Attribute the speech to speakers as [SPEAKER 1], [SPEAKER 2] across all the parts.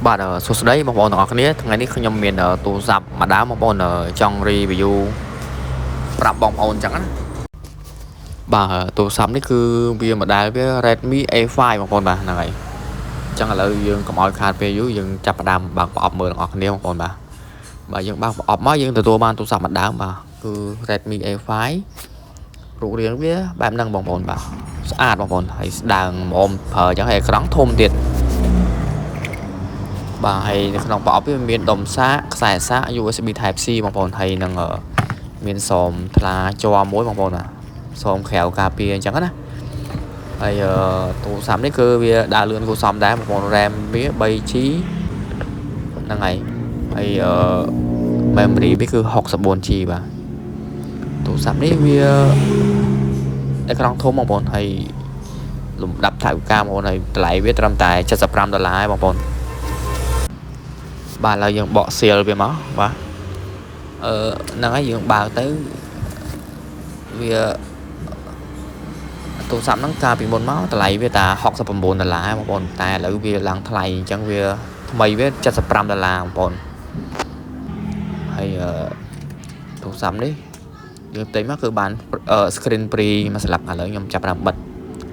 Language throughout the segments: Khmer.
[SPEAKER 1] បាទសួស្តីបងប្អូនទាំងអស់គ្នាថ្ងៃនេះខ្ញុំមានទូរស័ព្ទមួយដើមបងប្អូនចង់ review ប្រាប់បងប្អូនអញ្ចឹងណាបាទទូរស័ព្ទនេះគឺវា model វា Redmi A5 បងប្អូនបាទហ្នឹងហើយអញ្ចឹងឥឡូវយើងកុំឲ្យខាតពេលយូរយើងចាប់ផ្ដើមបើកប្រអប់មើលទាំងអស់គ្នាបងប្អូនបាទយើងបើកប្រអប់មកយើងទទួលបានទូរស័ព្ទមួយដើមបាទគឺ Redmi A5 រូបរាងវាបែបហ្នឹងបងប្អូនបាទស្អាតបងប្អូនហើយស្ដើងម្អមប្រើអញ្ចឹងហើយអេក្រង់ធំទៀតបាទហើយនៅក្នុងប្រអប់វាមានដុំសាកខ្សែសាក USB Type C បងប្អូនហើយនឹងមានសោមថ្លាជ័រមួយបងប្អូនបាទសោមក្រៅការពារអញ្ចឹងណាហើយទូរស័ព្ទនេះគឺវាដើរលឿនគួរសមដែរបងប្អូន RAM វា 3G ហ្នឹងហើយហើយmemory វាគឺ 64G បាទទូរស័ព្ទនេះវាអេក្រង់ធំបងប្អូនហើយលំដាប់ថវិកាបងប្អូនហើយតម្លៃវាត្រឹមតែ$75ឯងបងប្អូនបាទឥឡូវយើងបកសៀលវាមកបាទហ្នឹងហើយយើងបើកទៅវាទូរស័ព្ទហ្នឹងកាលពីមុនមកតម្លៃវាតា$69បងប្អូនតែឥឡូវវាឡើងថ្លៃអញ្ចឹងវាថ្មីវា$75បងប្អូនហើយទូរស័ព្ទនេះយើងទិញមកគឺបាន screen free មួយស្លាបឥឡូវខ្ញុំចាប់បានបិទ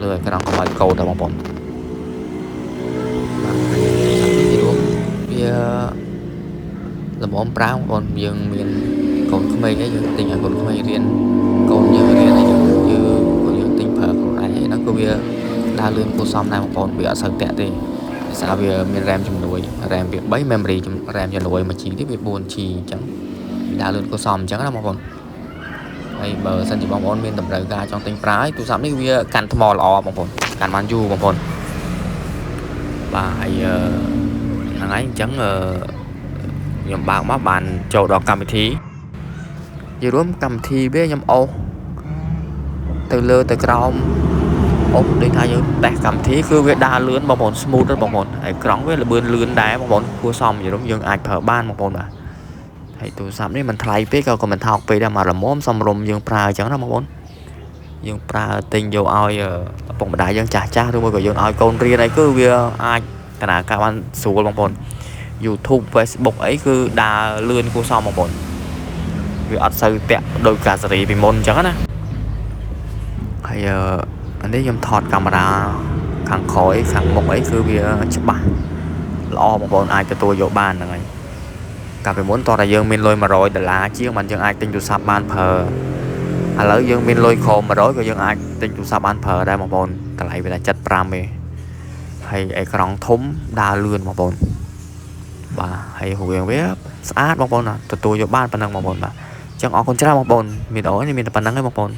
[SPEAKER 1] លើអេក្រង់កុំឲ្យកូដដល់បងប្អូនវាល្មមប្រើបងប្អូនយើងមានកូនក្មេងឯងយើងទិញឲ្យកូនក្មេងរៀនកូនយើងរៀនឯងយើងទិញប្រើខ្លួនឯងហ្នឹងគឺវាដើរលឿនគួរសមដែរបងប្អូនវាអត់សូវតាក់ទេដោយសារវាមាន RAM ជំនួយ RAM វា3 memory RAM ជំនួយ 1G ទៀតវា 4G អញ្ចឹងដើរលឿនគួរសមអញ្ចឹងណាបងប្អូនហើយបើសិនជាបងប្អូនមានតម្រូវការចង់ទិញប្រើទូរស័ព្ទនេះវាកាន់ថ្មល្អបងប្អូនកាន់បានយូរបងប្អូនបាទហើយហ្នឹងហើយអញ្ចឹងខ្ញុំបើកមកបានចូលដល់កម្មវិធីនិយាយរួមកម្មវិធីវាខ្ញុំអូសទៅលើទៅក្រោមអូសដូចថាយើងតេស្តកម្មវិធីគឺវាដើរលឿនបងប្អូន smooth ទេបងប្អូនហើយក្រង់វាលឿនលឿនដែរបងប្អូនគួរសមនិយាយរួមយើងអាចប្រើបានបងប្អូនបាទហើយទូរស័ព្ទនេះមិនថ្លៃពេកក៏មិនថោកពេកដែរមកល្មមសំរុំយើងប្រើអញ្ចឹងណាបងប្អូនយើងប្រើទិញយកឲ្យឪពុកម្ដាយយើងចាស់ឬមួយក៏យើងឲ្យកូនរៀនអីគឺវាអាចដំណើរការបានស្រួលបងប្អូន YouTube Facebook អីគឺដើរលឿនគួរសមបងប្អូនវាអត់សូវតាក់ដោយកាសេរីពីមុនអញ្ចឹងណាហើយអានេះខ្ញុំថតកាមេរ៉ាខាងក្រោយខាងមុខអីគឺវាច្បាស់ល្អបងប្អូនអាចទទួលយកបានហ្នឹងហើយកាលពីមុនតោះតែយើងមានលុយ$100ជាងបានយើងអាចទិញទូរស័ព្ទបានប្រើឥឡូវយើងមានលុយក្រោម100ក៏យើងអាចទិញទូរស័ព្ទបានប្រើដែរបងប្អូនតម្លៃវាតែ75ទេហើយអេក្រង់ធំដើរលឿនបងប្អូនបាទហើយរូបរាងវាស្អាតបងប្អូនទទួលយកបានប៉ុណ្ណឹងបងប្អូនបាទអញ្ចឹងអរគុណច្រើនបងប្អូនមានអូនមានតែប៉ុណ្្នឹងឯងបងប្អូន